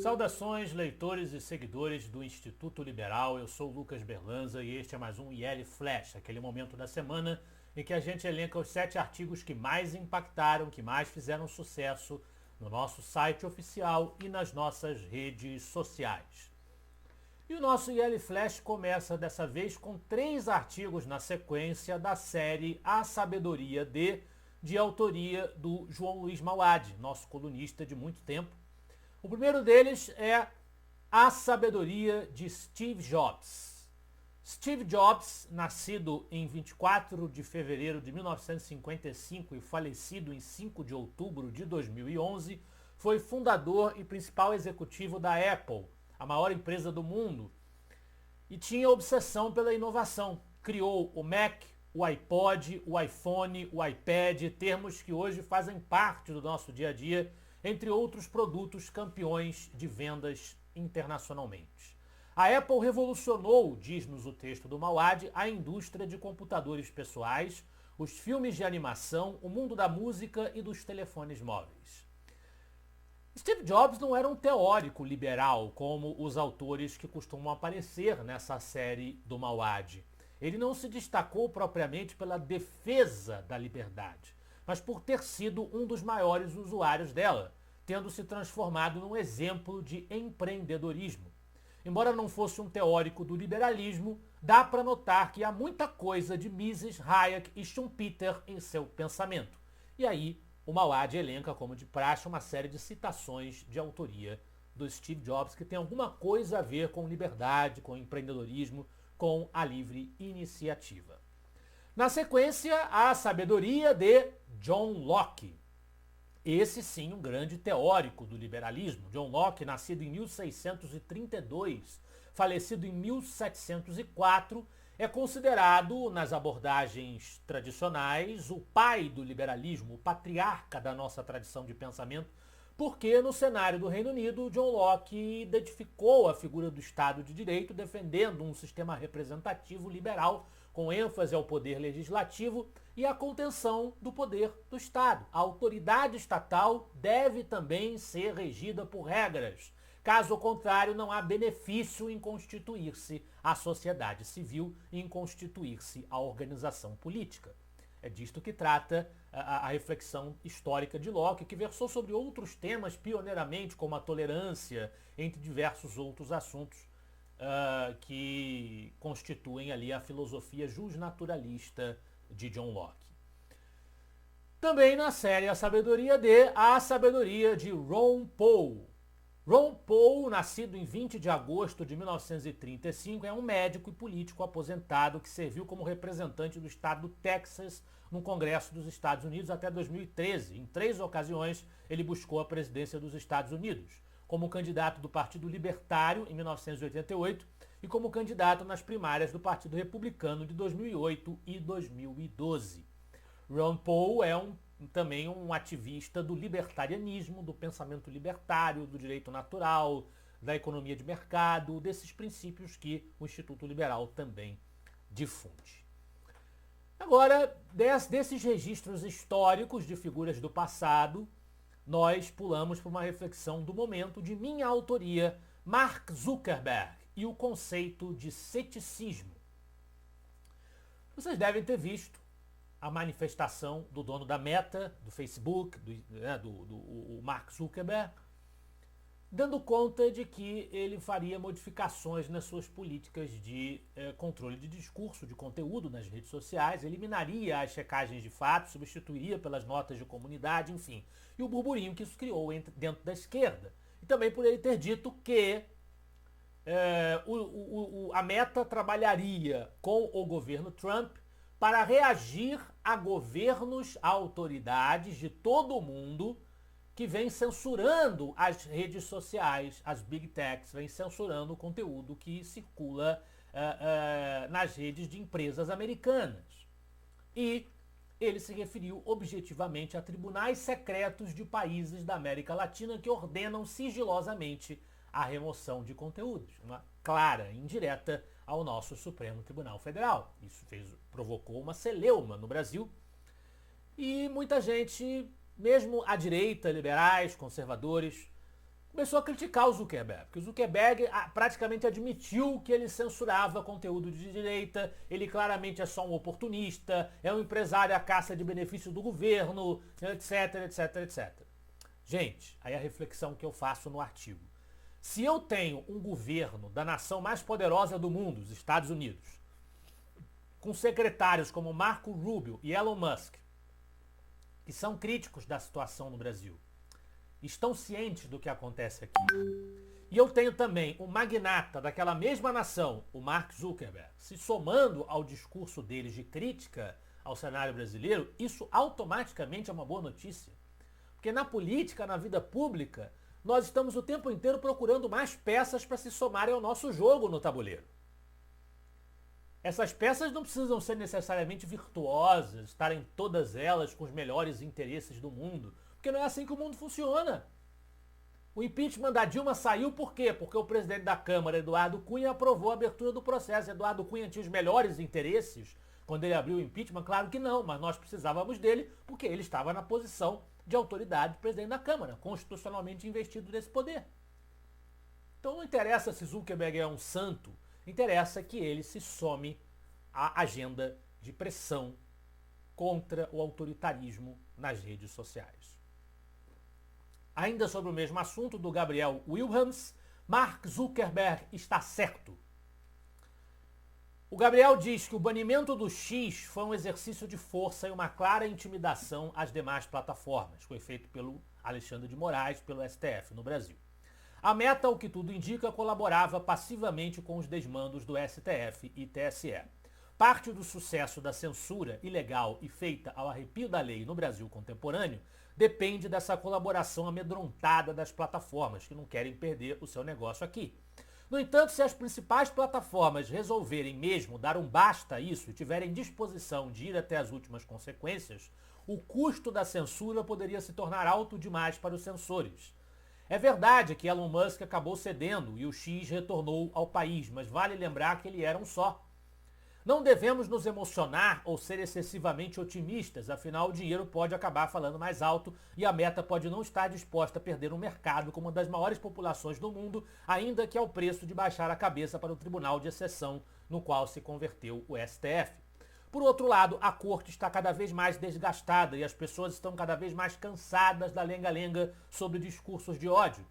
Saudações, leitores e seguidores do Instituto Liberal. Eu sou o Lucas Berlanza e este é mais um IL Flash, aquele momento da semana em que a gente elenca os 7 artigos que mais impactaram, que mais fizeram sucesso no nosso site oficial e nas nossas redes sociais. E o nosso IL Flash começa dessa vez com 3 artigos na sequência da série A Sabedoria de autoria do João Luiz Mauad, nosso colunista de muito tempo. O primeiro deles é A Sabedoria de Steve Jobs. Steve Jobs, nascido em 24 de fevereiro de 1955 e falecido em 5 de outubro de 2011, foi fundador e principal executivo da Apple, a maior empresa do mundo, e tinha obsessão pela inovação. Criou o Mac, o iPod, o iPhone, o iPad, termos que hoje fazem parte do nosso dia a dia, entre outros produtos campeões de vendas internacionalmente. A Apple revolucionou, diz-nos o texto do Mauad, a indústria de computadores pessoais, os filmes de animação, o mundo da música e dos telefones móveis. Steve Jobs não era um teórico liberal, como os autores que costumam aparecer nessa série do Mauad. Ele não se destacou propriamente pela defesa da liberdade, mas por ter sido um dos maiores usuários dela, tendo se transformado num exemplo de empreendedorismo. Embora não fosse um teórico do liberalismo, dá para notar que há muita coisa de Mises, Hayek e Schumpeter em seu pensamento. E aí, o Mauad elenca, como de praxe, uma série de citações de autoria do Steve Jobs que tem alguma coisa a ver com liberdade, com empreendedorismo, com a livre iniciativa. Na sequência, a sabedoria de John Locke. Esse sim, um grande teórico do liberalismo. John Locke, nascido em 1632, falecido em 1704, é considerado, nas abordagens tradicionais, o pai do liberalismo, o patriarca da nossa tradição de pensamento, porque no cenário do Reino Unido, John Locke identificou a figura do Estado de Direito, defendendo um sistema representativo liberal, com ênfase ao poder legislativo e à contenção do poder do Estado. A autoridade estatal deve também ser regida por regras. Caso contrário, não há benefício em constituir-se a sociedade civil e em constituir-se a organização política. É disto que trata a reflexão histórica de Locke, que versou sobre outros temas pioneiramente, como a tolerância, entre diversos outros assuntos que constituem ali a filosofia justnaturalista de John Locke. Também na série A Sabedoria de Ron Paul. Ron Paul, nascido em 20 de agosto de 1935, é um médico e político aposentado que serviu como representante do estado do Texas no Congresso dos Estados Unidos até 2013. Em 3 ocasiões, ele buscou a presidência dos Estados Unidos, como candidato do Partido Libertário em 1988 e como candidato nas primárias do Partido Republicano de 2008 e 2012. Ron Paul é também um ativista do libertarianismo, do pensamento libertário, do direito natural, da economia de mercado, desses princípios que o Instituto Liberal também difunde. Agora, desses registros históricos de figuras do passado, nós pulamos para uma reflexão do momento de minha autoria, Mark Zuckerberg e o conceito de ceticismo. Vocês devem ter visto a manifestação do dono da Meta, do Facebook, do Mark Zuckerberg, dando conta de que ele faria modificações nas suas políticas de controle de discurso, de conteúdo nas redes sociais, eliminaria as checagens de fato, substituiria pelas notas de comunidade, enfim. E o burburinho que isso criou dentro da esquerda. E também por ele ter dito que a Meta trabalharia com o governo Trump para reagir a governos, a autoridades de todo o mundo que vem censurando as redes sociais, as big techs, vem censurando o conteúdo que circula nas redes de empresas americanas. E ele se referiu objetivamente a tribunais secretos de países da América Latina que ordenam sigilosamente a remoção de conteúdos. Uma clara e indireta ao nosso Supremo Tribunal Federal. Isso provocou uma celeuma no Brasil. E muita gente, mesmo à direita, liberais, conservadores, começou a criticar o Zuckerberg, porque o Zuckerberg praticamente admitiu que ele censurava conteúdo de direita, ele claramente é só um oportunista, é um empresário à caça de benefício do governo, etc, etc, etc. Gente, aí a reflexão que eu faço no artigo. Se eu tenho um governo da nação mais poderosa do mundo, os Estados Unidos, com secretários como Marco Rubio e Elon Musk, que são críticos da situação no Brasil, estão cientes do que acontece aqui. E eu tenho também o magnata daquela mesma nação, o Mark Zuckerberg, se somando ao discurso deles de crítica ao cenário brasileiro, isso automaticamente é uma boa notícia. Porque na política, na vida pública, nós estamos o tempo inteiro procurando mais peças para se somarem ao nosso jogo no tabuleiro. Essas peças não precisam ser necessariamente virtuosas, estarem todas elas com os melhores interesses do mundo, porque não é assim que o mundo funciona. O impeachment da Dilma saiu por quê? Porque o presidente da Câmara, Eduardo Cunha, aprovou a abertura do processo. Eduardo Cunha tinha os melhores interesses quando ele abriu o impeachment? Claro que não, mas nós precisávamos dele porque ele estava na posição de autoridade do presidente da Câmara, constitucionalmente investido desse poder. Então não interessa se Zuckerberg é um santo, interessa que ele se some à agenda de pressão contra o autoritarismo nas redes sociais. Ainda sobre o mesmo assunto, do Gabriel Wilhelms, Mark Zuckerberg está certo. O Gabriel diz que o banimento do X foi um exercício de força e uma clara intimidação às demais plataformas. Foi feito pelo Alexandre de Moraes, pelo STF no Brasil. A Meta, o que tudo indica, colaborava passivamente com os desmandos do STF e TSE. Parte do sucesso da censura ilegal e feita ao arrepio da lei no Brasil contemporâneo depende dessa colaboração amedrontada das plataformas, que não querem perder o seu negócio aqui. No entanto, se as principais plataformas resolverem mesmo dar um basta a isso e tiverem disposição de ir até as últimas consequências, o custo da censura poderia se tornar alto demais para os censores. É verdade que Elon Musk acabou cedendo e o X retornou ao país, mas vale lembrar que ele era um só. Não devemos nos emocionar ou ser excessivamente otimistas, afinal o dinheiro pode acabar falando mais alto e a Meta pode não estar disposta a perder um mercado com uma das maiores populações do mundo, ainda que ao preço de baixar a cabeça para o tribunal de exceção no qual se converteu o STF. Por outro lado, a corte está cada vez mais desgastada e as pessoas estão cada vez mais cansadas da lenga-lenga sobre discursos de ódio.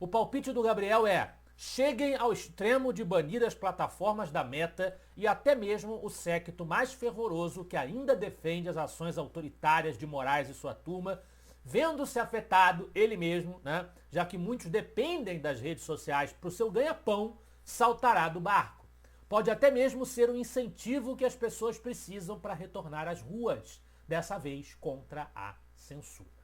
O palpite do Gabriel é: cheguem ao extremo de banir as plataformas da Meta e até mesmo o séquito mais fervoroso que ainda defende as ações autoritárias de Moraes e sua turma, vendo-se afetado ele mesmo, já que muitos dependem das redes sociais para o seu ganha-pão, saltará do barco. Pode até mesmo ser um incentivo que as pessoas precisam para retornar às ruas, dessa vez contra a censura.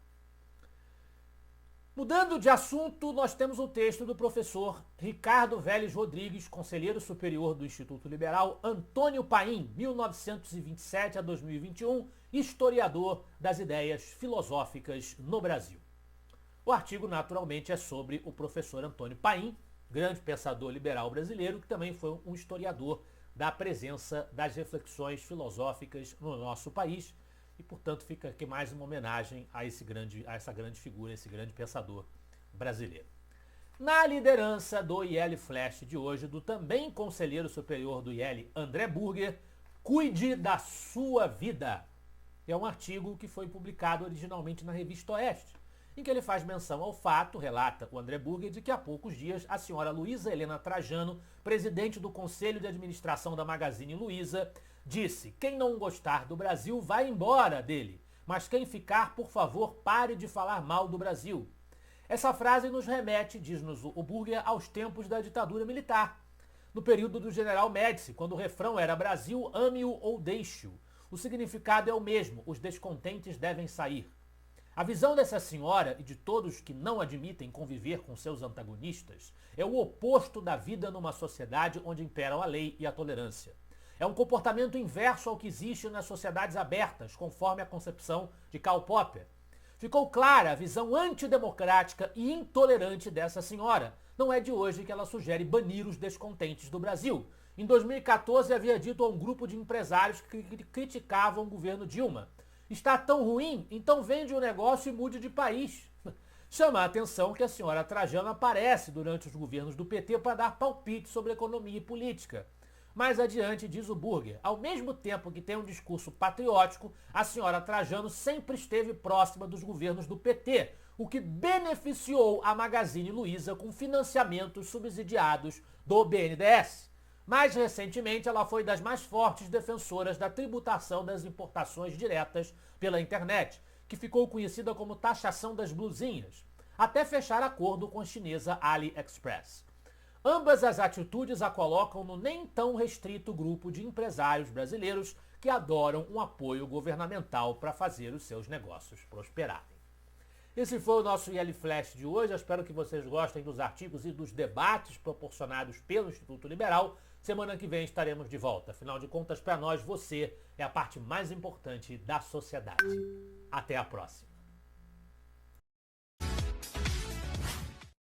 Mudando de assunto, nós temos o texto do professor Ricardo Vélez Rodrigues, conselheiro superior do Instituto Liberal, Antônio Paim, 1927 a 2021, historiador das ideias filosóficas no Brasil. O artigo, naturalmente, é sobre o professor Antônio Paim, grande pensador liberal brasileiro, que também foi um historiador da presença das reflexões filosóficas no nosso país. E, portanto, fica aqui mais uma homenagem a essa grande figura, esse grande pensador brasileiro. Na liderança do IL Flash de hoje, do também conselheiro superior do IL, André Burger, Cuide da Sua Vida. É um artigo que foi publicado originalmente na Revista Oeste, em que ele faz menção ao fato, relata o André Burger, de que há poucos dias a senhora Luísa Helena Trajano, presidente do Conselho de Administração da Magazine Luiza, disse: quem não gostar do Brasil vai embora dele, mas quem ficar, por favor, pare de falar mal do Brasil. Essa frase nos remete, diz-nos o Burger, aos tempos da ditadura militar, no período do general Médici, quando o refrão era Brasil, ame-o ou deixe-o. O significado é o mesmo, os descontentes devem sair. A visão dessa senhora e de todos que não admitem conviver com seus antagonistas é o oposto da vida numa sociedade onde imperam a lei e a tolerância. É um comportamento inverso ao que existe nas sociedades abertas, conforme a concepção de Karl Popper. Ficou clara a visão antidemocrática e intolerante dessa senhora. Não é de hoje que ela sugere banir os descontentes do Brasil. Em 2014, havia dito a um grupo de empresários que criticavam o governo Dilma: está tão ruim, então vende o negócio e mude de país. Chama a atenção que a senhora Trajano aparece durante os governos do PT para dar palpite sobre economia e política. Mais adiante, diz o Burger, ao mesmo tempo que tem um discurso patriótico, a senhora Trajano sempre esteve próxima dos governos do PT, o que beneficiou a Magazine Luiza com financiamentos subsidiados do BNDES. Mais recentemente, ela foi das mais fortes defensoras da tributação das importações diretas pela internet, que ficou conhecida como taxação das blusinhas, até fechar acordo com a chinesa AliExpress. Ambas as atitudes a colocam no nem tão restrito grupo de empresários brasileiros que adoram um apoio governamental para fazer os seus negócios prosperarem. Esse foi o nosso IL Flash de hoje. Eu espero que vocês gostem dos artigos e dos debates proporcionados pelo Instituto Liberal. Semana que vem estaremos de volta. Afinal de contas, para nós, você é a parte mais importante da sociedade. Até a próxima.